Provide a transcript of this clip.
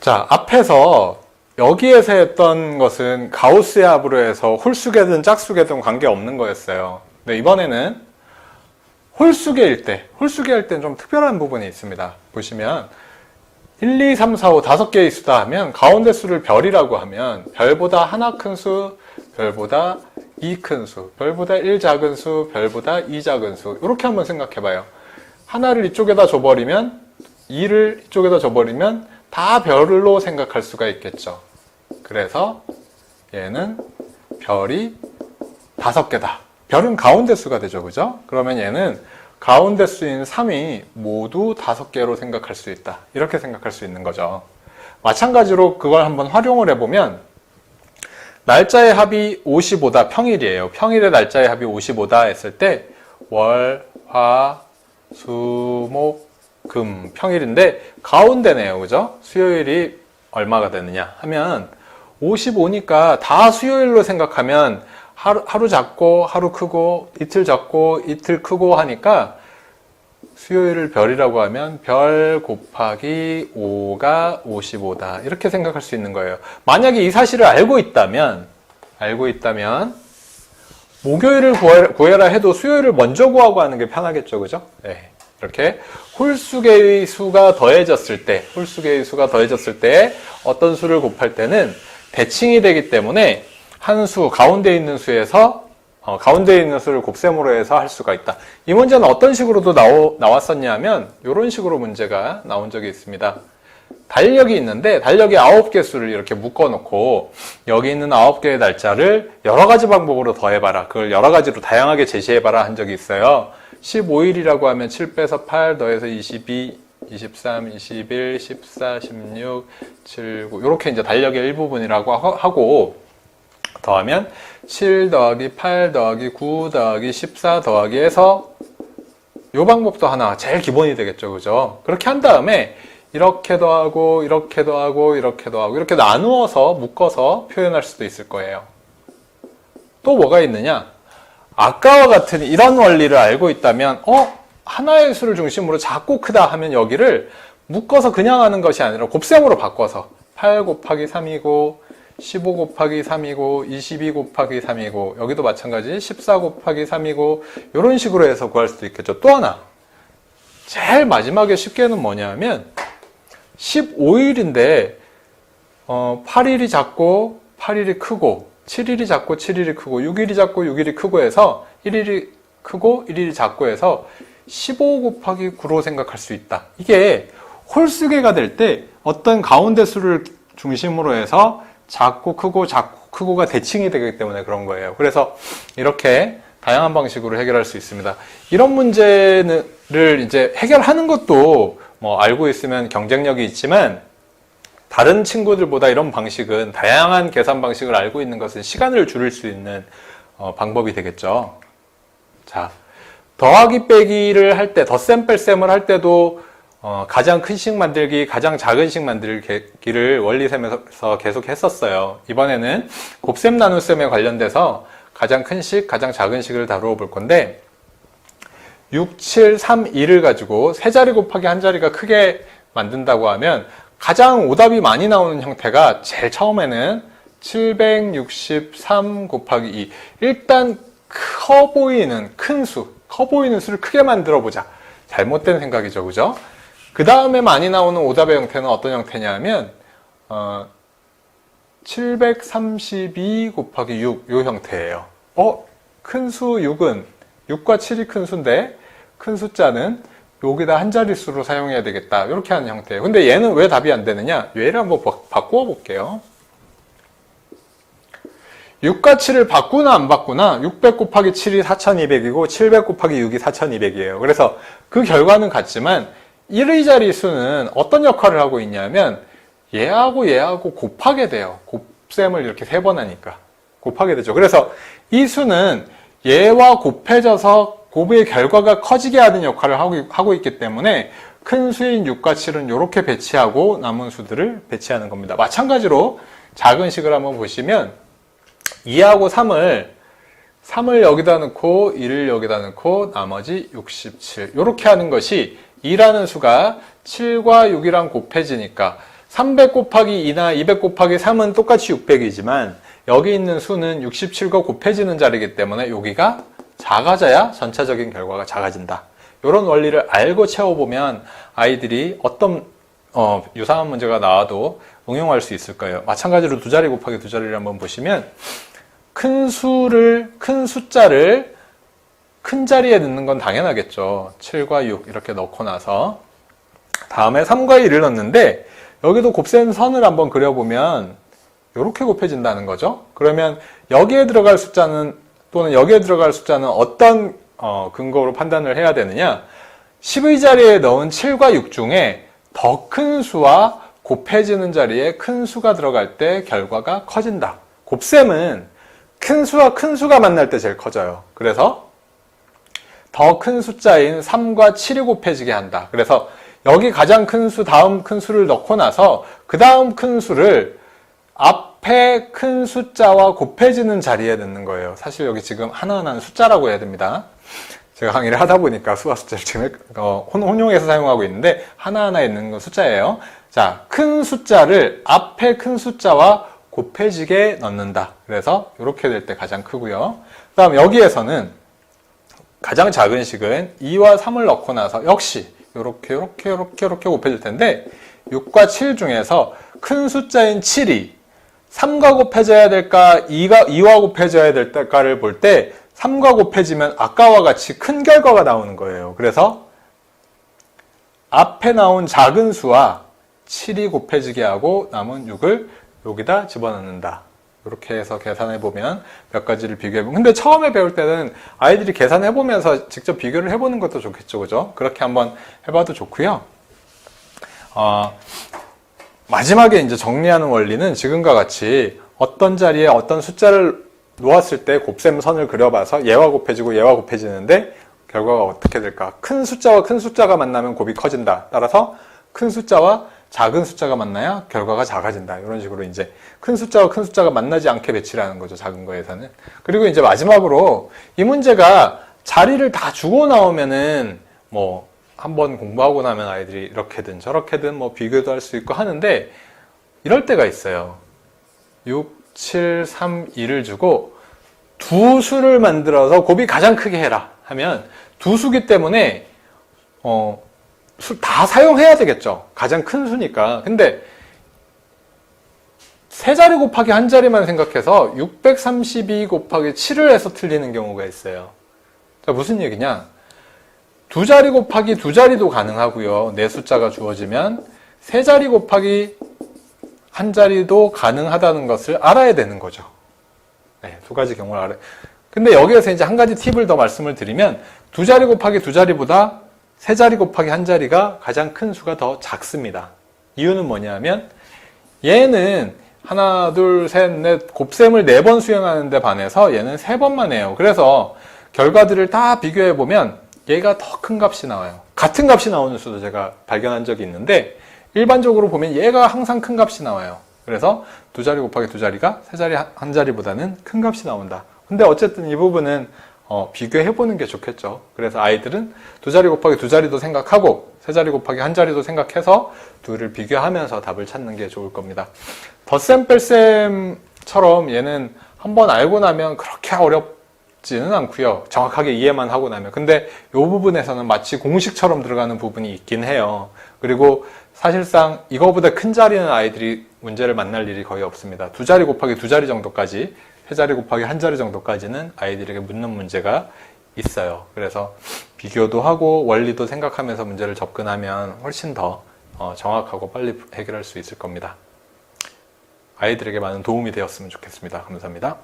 자, 앞에서 여기에서 했던 것은 가우스의 합으로 해서 홀수계든 짝수계든 관계없는 거였어요. 근데 이번에는 홀수계일 때는 좀 특별한 부분이 있습니다. 보시면 1, 2, 3, 4, 5 5개의 수다 하면 가운데 수를 별이라고 하면 별보다 하나 큰 수, 별보다 2 큰 수, 별보다 1 작은 수, 별보다 2 작은 수 이렇게 한번 생각해 봐요. 하나를 이쪽에다 줘버리면 2를 이쪽에다 줘버리면 다 별로 생각할 수가 있겠죠. 그래서 얘는 별이 5개다. 별은 가운데 수가 되죠. 그죠? 그러면 얘는 가운데 수인 3이 모두 5개로 생각할 수 있다. 이렇게 생각할 수 있는 거죠. 마찬가지로 그걸 한번 활용을 해보면 날짜의 합이 55다. 평일이에요. 평일의 날짜의 합이 55다 했을 때 월, 화, 수, 목, 금 평일인데 가운데네요. 그죠? 수요일이 얼마가 되느냐 하면 55니까 다 수요일로 생각하면 하루 작고 하루 크고 이틀 작고 이틀 크고 하니까 수요일을 별이라고 하면 별 곱하기 5가 55다. 이렇게 생각할 수 있는 거예요. 만약에 이 사실을 알고 있다면 목요일을 구해라 해도 수요일을 먼저 구하고 하는 게 편하겠죠. 그죠? 네. 이렇게 홀수계의 수가 더해졌을 때 어떤 수를 곱할 때는 대칭이 되기 때문에 한 수, 가운데 있는 수에서 가운데 있는 수를 곱셈으로 해서 할 수가 있다. 이 문제는 어떤 식으로도 나왔었냐면 이런 식으로 문제가 나온 적이 있습니다. 달력이 있는데 달력이 9개 수를 이렇게 묶어놓고 여기 있는 9개의 날짜를 여러 가지 방법으로 더해봐라. 그걸 여러 가지로 다양하게 제시해봐라 한 적이 있어요. 15일이라고 하면 7 빼서 8 더해서 22, 23, 21, 14, 16, 7, 9 이렇게 이제 달력의 일부분이라고 하고 더하면 7 더하기 8 더하기 9 더하기 14 더하기 해서 이 방법도 하나 제일 기본이 되겠죠. 그죠? 그렇게 한 다음에 이렇게 더하고 이렇게 더하고 이렇게 더하고 이렇게 나누어서 묶어서 표현할 수도 있을 거예요. 또 뭐가 있느냐? 아까와 같은 이런 원리를 알고 있다면 하나의 수를 중심으로 작고 크다 하면 여기를 묶어서 그냥 하는 것이 아니라 곱셈으로 바꿔서 8 곱하기 3이고 15 곱하기 3이고 22 곱하기 3이고 여기도 마찬가지 14 곱하기 3이고 이런 식으로 해서 구할 수도 있겠죠. 또 하나 제일 마지막에 쉽게는 뭐냐면 15일인데 8일이 작고 8일이 크고 7일이 작고 7일이 크고 6일이 작고 6일이 크고 해서 1일이 크고 1일이 작고 해서 15 곱하기 9로 생각할 수 있다. 이게 홀수계가 될 때 어떤 가운데 수를 중심으로 해서 작고 크고가 대칭이 되기 때문에 그런 거예요. 그래서 이렇게 다양한 방식으로 해결할 수 있습니다. 이런 문제를 이제 해결하는 것도 뭐 알고 있으면 경쟁력이 있지만 다른 친구들보다 이런 방식은 다양한 계산 방식을 알고 있는 것은 시간을 줄일 수 있는 방법이 되겠죠. 자, 더하기 빼기를 할 때, 덧셈 뺄셈을 할 때도 가장 큰 식 만들기, 가장 작은 식 만들기를 원리셈에서 계속 했었어요. 이번에는 곱셈 나눗셈에 관련돼서 가장 큰 식, 가장 작은 식을 다루어 볼 건데 6, 7, 3, 2를 가지고 세 자리 곱하기 한 자리가 크게 만든다고 하면 가장 오답이 많이 나오는 형태가 제일 처음에는 763 곱하기 2. 일단 커 보이는 수를 크게 만들어 보자. 잘못된 생각이죠. 그죠? 그 다음에 많이 나오는 오답의 형태는 어떤 형태냐면 732 곱하기 6 이 형태예요. 큰 수 6은 6과 7이 큰 수인데 큰 숫자는 여기다 한 자릿수로 사용해야 되겠다. 이렇게 하는 형태예요. 근데 얘는 왜 답이 안 되느냐? 얘를 한번 바꾸어 볼게요. 6과 7을 바꾸나 안 바꾸나 600 곱하기 7이 4200이고 700 곱하기 6이 4200이에요. 그래서 그 결과는 같지만 1의 자릿수는 어떤 역할을 하고 있냐면 얘하고 곱하게 돼요. 곱셈을 이렇게 3번 하니까 곱하게 되죠. 그래서 이 수는 얘와 곱해져서 곱의 결과가 커지게 하는 역할을 하고 있기 때문에 큰 수인 6과 7은 이렇게 배치하고 남은 수들을 배치하는 겁니다. 마찬가지로 작은 식을 한번 보시면 2하고 3을 여기다 넣고 1을 여기다 넣고 나머지 67 이렇게 하는 것이 2라는 수가 7과 6이랑 곱해지니까 300 곱하기 2나 200 곱하기 3은 똑같이 600이지만 여기 있는 수는 67과 곱해지는 자리이기 때문에 여기가 작아져야 전체적인 결과가 작아진다. 이런 원리를 알고 채워보면 아이들이 어떤 유사한 문제가 나와도 응용할 수 있을 거예요. 마찬가지로 두 자리 곱하기 두 자리를 한번 보시면 큰 숫자를 큰 자리에 넣는 건 당연하겠죠. 7과 6 이렇게 넣고 나서 다음에 3과 1을 넣는데 여기도 곱셈 선을 한번 그려보면 이렇게 곱해진다는 거죠. 그러면 여기에 들어갈 숫자는 또는 여기에 들어갈 숫자는 어떤 근거로 판단을 해야 되느냐? 10의 자리에 넣은 7과 6 중에 더 큰 수와 곱해지는 자리에 큰 수가 들어갈 때 결과가 커진다. 곱셈은 큰 수와 큰 수가 만날 때 제일 커져요. 그래서 더 큰 숫자인 3과 7이 곱해지게 한다. 그래서 여기 가장 큰 수, 다음 큰 수를 넣고 나서 그 다음 큰 수를 앞에 큰 숫자와 곱해지는 자리에 넣는 거예요. 사실 여기 지금 하나하나는 숫자라고 해야 됩니다. 제가 강의를 하다 보니까 수와 숫자를 지금 혼용해서 사용하고 있는데 하나하나 있는 건 숫자예요. 자, 큰 숫자를 앞에 큰 숫자와 곱해지게 넣는다. 그래서 이렇게 될 때 가장 크고요. 그 다음 여기에서는 가장 작은 식은 2와 3을 넣고 나서 역시 이렇게 곱해질 텐데 6과 7 중에서 큰 숫자인 7이 3과 곱해져야 될까 2와 곱해져야 될까를 볼 때 3과 곱해지면 아까와 같이 큰 결과가 나오는 거예요. 그래서 앞에 나온 작은 수와 7이 곱해지게 하고 남은 6을 여기다 집어넣는다. 이렇게 해서 계산해보면 몇 가지를 비교해보면 근데 처음에 배울 때는 아이들이 계산해보면서 직접 비교를 해보는 것도 좋겠죠. 그죠? 그렇게 한번 해봐도 좋고요. 마지막에 이제 정리하는 원리는 지금과 같이 어떤 자리에 어떤 숫자를 놓았을 때 곱셈 선을 그려봐서 얘와 곱해지고 얘와 곱해지는데 결과가 어떻게 될까? 큰 숫자와 큰 숫자가 만나면 곱이 커진다. 따라서 큰 숫자와 작은 숫자가 만나야 결과가 작아진다. 이런 식으로 이제 큰 숫자와 큰 숫자가 만나지 않게 배치를 하는 거죠. 작은 거에서는. 그리고 이제 마지막으로 이 문제가 자리를 다 주고 나오면은 뭐 한번 공부하고 나면 아이들이 이렇게든 저렇게든 뭐 비교도 할 수 있고 하는데 이럴 때가 있어요. 6, 7, 3, 2를 주고 두 수를 만들어서 곱이 가장 크게 해라 하면 두 수기 때문에 수 다 사용해야 되겠죠. 가장 큰 수니까. 근데 세 자리 곱하기 한 자리만 생각해서 632 곱하기 7을 해서 틀리는 경우가 있어요. 자, 무슨 얘기냐? 두 자리 곱하기 두 자리도 가능하고요. 네 숫자가 주어지면 세 자리 곱하기 한 자리도 가능하다는 것을 알아야 되는 거죠. 네, 두 가지 경우를 알아요. 근데 여기에서 이제 한 가지 팁을 더 말씀을 드리면 두 자리 곱하기 두 자리보다 세 자리 곱하기 한 자리가 가장 큰 수가 더 작습니다. 이유는 뭐냐면 얘는 하나, 둘, 셋, 넷 곱셈을 4번 수행하는데 반해서 얘는 3번만 해요. 그래서 결과들을 다 비교해보면 얘가 더 큰 값이 나와요. 같은 값이 나오는 수도 제가 발견한 적이 있는데 일반적으로 보면 얘가 항상 큰 값이 나와요. 그래서 두 자리 곱하기 두 자리가 세 자리 한 자리보다는 큰 값이 나온다. 근데 어쨌든 이 부분은 비교해보는 게 좋겠죠. 그래서 아이들은 두 자리 곱하기 두 자리도 생각하고 세 자리 곱하기 한 자리도 생각해서 둘을 비교하면서 답을 찾는 게 좋을 겁니다. 덧셈 뺄셈처럼 얘는 한번 알고 나면 그렇게 어렵지는 않고요. 정확하게 이해만 하고 나면. 근데 이 부분에서는 마치 공식처럼 들어가는 부분이 있긴 해요. 그리고 사실상 이거보다 큰 자리는 아이들이 문제를 만날 일이 거의 없습니다. 두 자리 곱하기 두 자리 정도까지, 세 자리 곱하기 한 자리 정도까지는 아이들에게 묻는 문제가 있어요. 그래서 비교도 하고 원리도 생각하면서 문제를 접근하면 훨씬 더 정확하고 빨리 해결할 수 있을 겁니다. 아이들에게 많은 도움이 되었으면 좋겠습니다. 감사합니다.